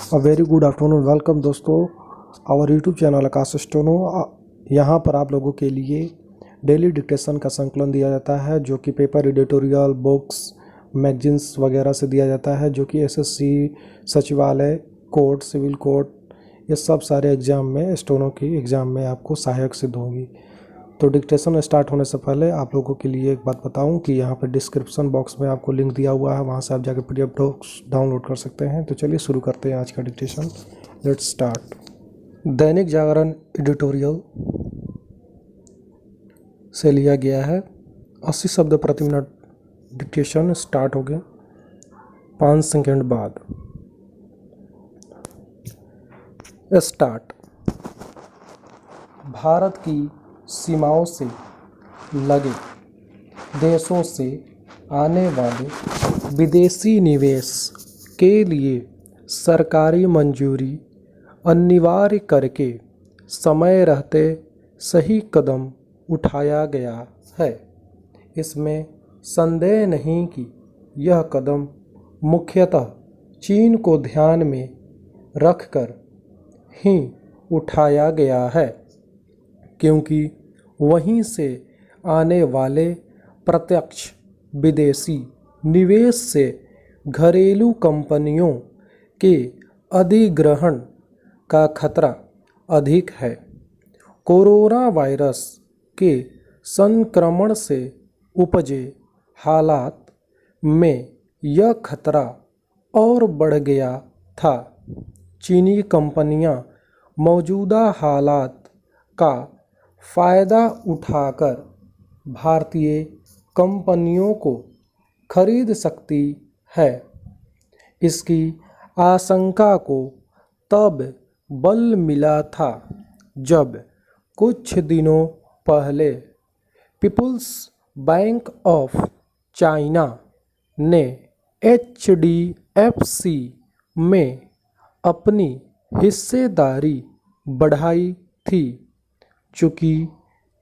अ very good afternoon. Welcome दोस्तों our YouTube channel Aakash स्टोनो। यहाँ पर आप लोगों के लिए डेली डिक्टेशन का संकलन दिया जाता है, जो कि पेपर, एडिटोरियल, बुक्स, मैगजीन्स वगैरह से दिया जाता है, जो कि एसएससी, सचिवालय, कोर्ट, सिविल कोर्ट, ये सब सारे एग्ज़ाम में, स्टोनो की एग्ज़ाम में आपको सहायक सिद्ध होंगी। तो डिक्टेशन स्टार्ट होने से पहले आप लोगों के लिए एक बात बताऊं कि यहाँ पर डिस्क्रिप्शन बॉक्स में आपको लिंक दिया हुआ है, वहाँ से आप जाकर PDF डाउनलोड कर सकते हैं। तो चलिए शुरू करते हैं आज का dictation. Let's start. Dainik Jagran editorial से लिया गया है। 80 शब्द प्रति मिनट। डिक्टेशन स्टार्ट हो गया 5 सेकेंड बाद। स्टार्ट। भारत की सीमाओं से लगे देशों से आने वाले विदेशी निवेश के लिए सरकारी मंजूरी अनिवार्य करके समय रहते सही कदम उठाया गया है। इसमें संदेह नहीं कि यह कदम मुख्यतः चीन को ध्यान में रखकर ही उठाया गया है, क्योंकि वहीं से आने वाले प्रत्यक्ष विदेशी निवेश से घरेलू कंपनियों के अधिग्रहण का खतरा अधिक है। कोरोना वायरस के संक्रमण से उपजे हालात में यह खतरा और बढ़ गया था। चीनी कंपनियां मौजूदा हालात का फ़ायदा उठाकर भारतीय कंपनियों को खरीद सकती है। इसकी आशंका को तब बल मिला था जब कुछ दिनों पहले पीपुल्स बैंक ऑफ चाइना ने HDFC में अपनी हिस्सेदारी बढ़ाई थी। चूँकि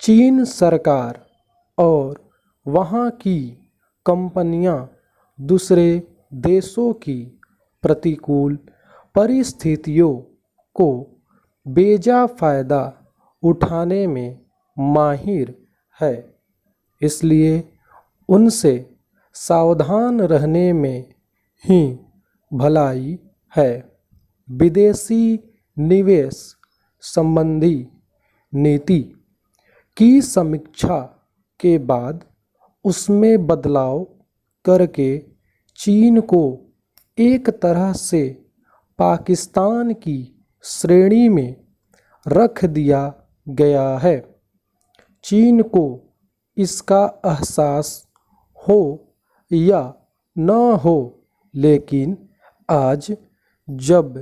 चीन सरकार और वहाँ की कंपनियां दूसरे देशों की प्रतिकूल परिस्थितियों को बेजा फ़ायदा उठाने में माहिर है, इसलिए उनसे सावधान रहने में ही भलाई है। विदेशी निवेश संबंधी नीति की समीक्षा के बाद उसमें बदलाव करके चीन को एक तरह से पाकिस्तान की श्रेणी में रख दिया गया है। चीन को इसका एहसास हो या न हो, लेकिन आज जब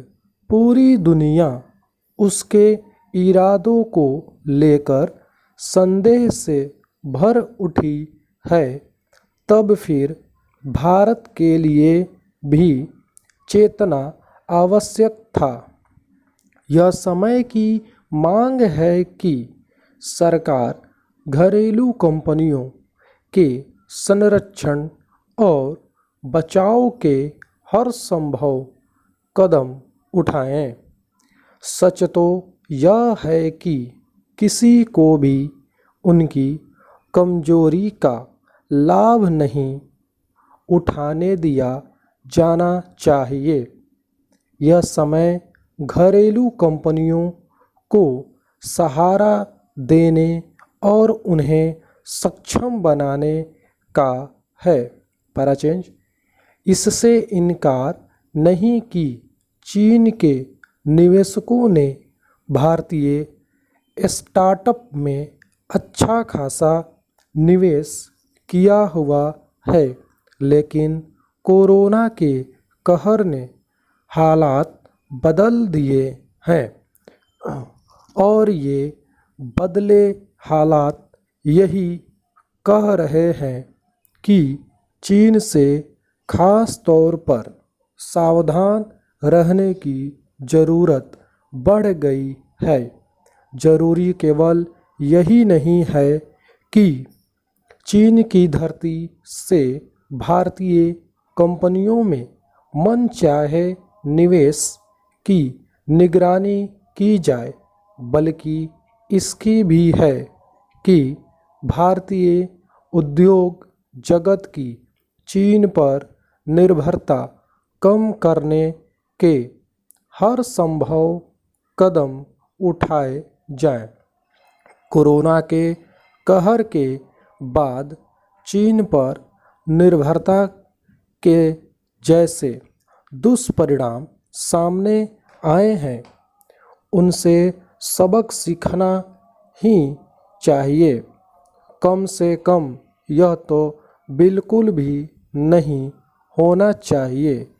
पूरी दुनिया उसके इरादों को लेकर संदेह से भर उठी है, तब फिर भारत के लिए भी चेतना आवश्यक था। यह समय की मांग है कि सरकार घरेलू कंपनियों के संरक्षण और बचाव के हर संभव कदम उठाएं। सच तो यह है कि किसी को भी उनकी कमजोरी का लाभ नहीं उठाने दिया जाना चाहिए। यह समय घरेलू कंपनियों को सहारा देने और उन्हें सक्षम बनाने का है। पैराचेंज। इससे इनकार नहीं कि चीन के निवेशकों ने भारतीय स्टार्टअप में अच्छा खासा निवेश किया हुआ है, लेकिन कोरोना के कहर ने हालात बदल दिए हैं और ये बदले हालात यही कह रहे हैं कि चीन से खास तौर पर सावधान रहने की ज़रूरत बढ़ गई है। जरूरी केवल यही नहीं है कि चीन की धरती से भारतीय कंपनियों में मनचाहे निवेश की निगरानी की जाए, बल्कि इसकी भी है कि भारतीय उद्योग जगत की चीन पर निर्भरता कम करने के हर संभव कदम उठाए जाएं। कोरोना के कहर के बाद चीन पर निर्भरता के जैसे दुष्परिणाम सामने आए हैं, उनसे सबक सीखना ही चाहिए। कम से कम यह तो बिल्कुल भी नहीं होना चाहिए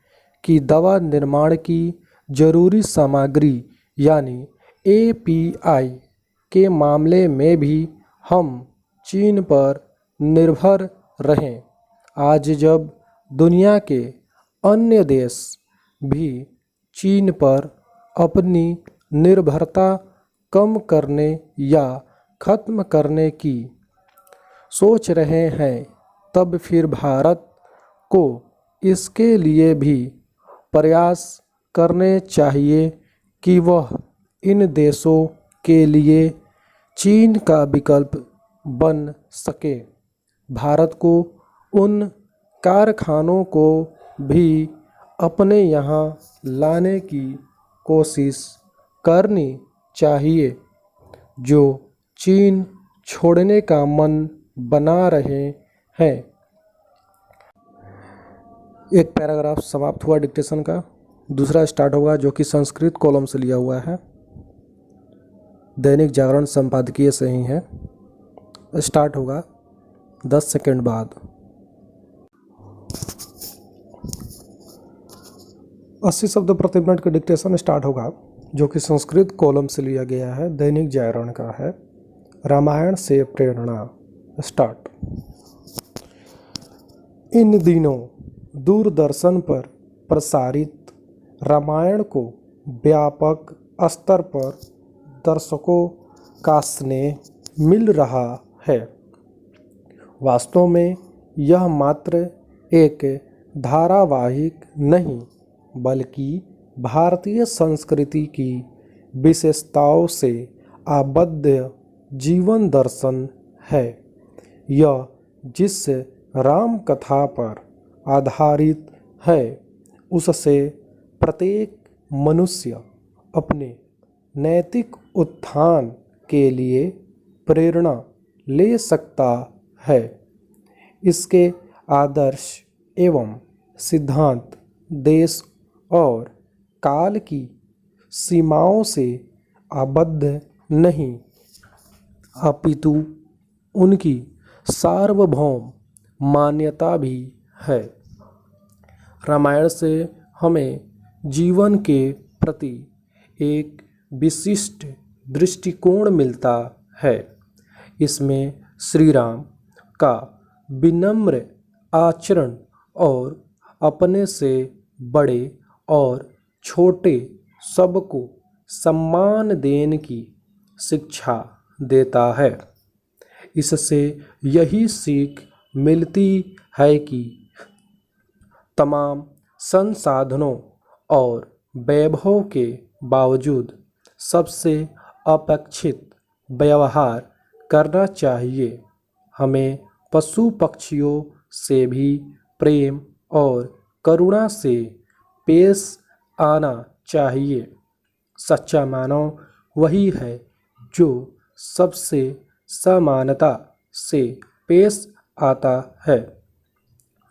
कि दवा निर्माण की जरूरी सामग्री यानी API के मामले में भी हम चीन पर निर्भर रहें। आज जब दुनिया के अन्य देश भी चीन पर अपनी निर्भरता कम करने या खत्म करने की सोच रहे हैं, तब फिर भारत को इसके लिए भी प्रयास करने चाहिए कि वह इन देशों के लिए चीन का विकल्प बन सके। भारत को उन कारखानों को भी अपने यहाँ लाने की कोशिश करनी चाहिए जो चीन छोड़ने का मन बना रहे हैं। एक पैराग्राफ समाप्त हुआ डिक्टेशन का, दूसरा स्टार्ट होगा जो कि संस्कृत कॉलम से लिया हुआ है, दैनिक जागरण संपादकीय से ही है। स्टार्ट होगा 10 सेकंड बाद। 80 शब्द प्रति मिनट का डिक्टेशन स्टार्ट होगा जो कि संस्कृत कॉलम से लिया गया है, दैनिक जागरण का है। रामायण से प्रेरणा। स्टार्ट। इन दिनों दूरदर्शन पर प्रसारित रामायण को व्यापक स्तर पर दर्शकों का स्नेह मिल रहा है। वास्तव में यह मात्र एक धारावाहिक नहीं, बल्कि भारतीय संस्कृति की विशेषताओं से आबद्ध जीवन दर्शन है। यह जिस राम कथा पर आधारित है, उससे प्रत्येक मनुष्य अपने नैतिक उत्थान के लिए प्रेरणा ले सकता है। इसके आदर्श एवं सिद्धांत देश और काल की सीमाओं से आबद्ध नहीं, अपितु उनकी सार्वभौम मान्यता भी है। रामायण से हमें जीवन के प्रति एक विशिष्ट दृष्टिकोण मिलता है। इसमें श्री राम का विनम्र आचरण और अपने से बड़े और छोटे सबको सम्मान देने की शिक्षा देता है। इससे यही सीख मिलती है कि तमाम संसाधनों और वैभव के बावजूद सबसे अपेक्षित व्यवहार करना चाहिए। हमें पशु पक्षियों से भी प्रेम और करुणा से पेश आना चाहिए। सच्चा मानव वही है जो सबसे समानता से पेश आता है।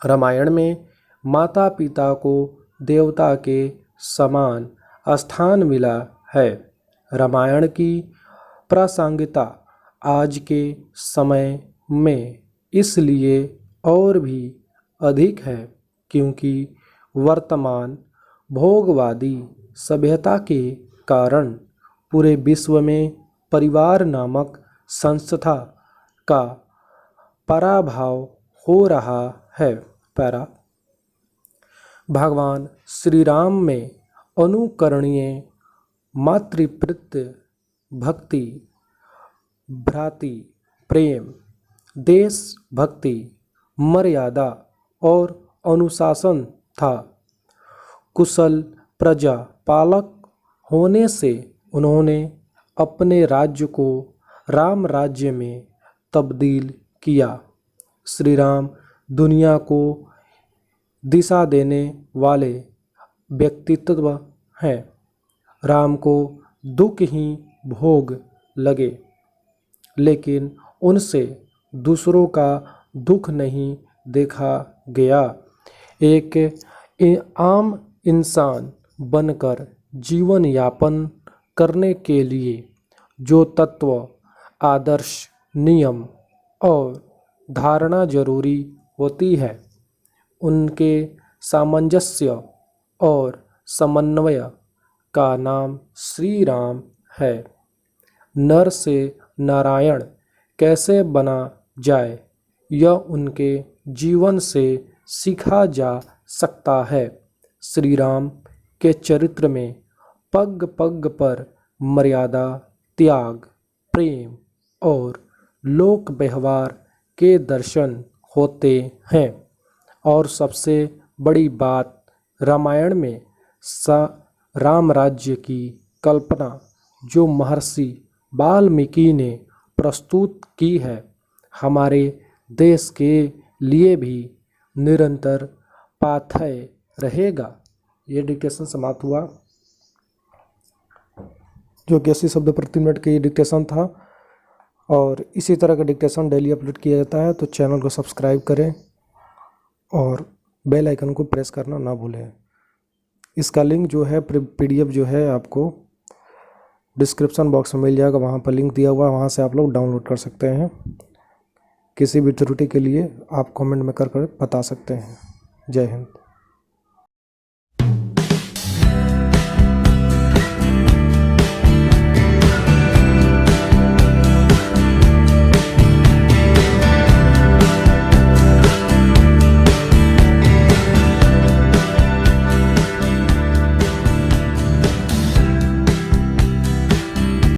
रामायण में माता पिता को देवता के समान स्थान मिला है। रामायण की प्रासंगिकता आज के समय में इसलिए और भी अधिक है क्योंकि वर्तमान भोगवादी सभ्यता के कारण पूरे विश्व में परिवार नामक संस्था का पराभाव हो रहा है। पैरा। भगवान श्री राम में अनुकरणीय मातृप्रीति, भक्ति, भ्रातृ प्रेम, देशभक्ति, मर्यादा और अनुशासन था। कुशल प्रजा पालक होने से उन्होंने अपने राज्य को राम राज्य में तब्दील किया। श्री राम दुनिया को दिशा देने वाले व्यक्तित्व हैं। राम को दुख ही भोग लगे, लेकिन उनसे दूसरों का दुख नहीं देखा गया। एक आम इंसान बनकर जीवन यापन करने के लिए जो तत्व, आदर्श, नियम और धारणा जरूरी होती है, उनके सामंजस्य और समन्वय का नाम श्री राम है। नर से नारायण कैसे बना जाए, यह उनके जीवन से सीखा जा सकता है। श्री राम के चरित्र में पग पग पर मर्यादा, त्याग, प्रेम और लोक व्यवहार के दर्शन होते हैं। और सबसे बड़ी बात, रामायण में राम राज्य की कल्पना जो महर्षि वाल्मीकि ने प्रस्तुत की है, हमारे देश के लिए भी निरंतर पाथेय रहेगा। ये डिक्टेशन समाप्त हुआ, जो कि 80 शब्द प्रति मिनट की डिक्टेशन था। और इसी तरह का डिक्टेशन डेली अपलोड किया जाता है, तो चैनल को सब्सक्राइब करें और बेल आइकन को प्रेस करना ना भूलें। इसका लिंक जो है, PDF जो है, आपको डिस्क्रिप्शन बॉक्स में मिल जाएगा। वहाँ पर लिंक दिया हुआ है, वहाँ से आप लोग डाउनलोड कर सकते हैं। किसी भी त्रुटि के लिए आप कमेंट में कर बता सकते हैं। जय हिंद।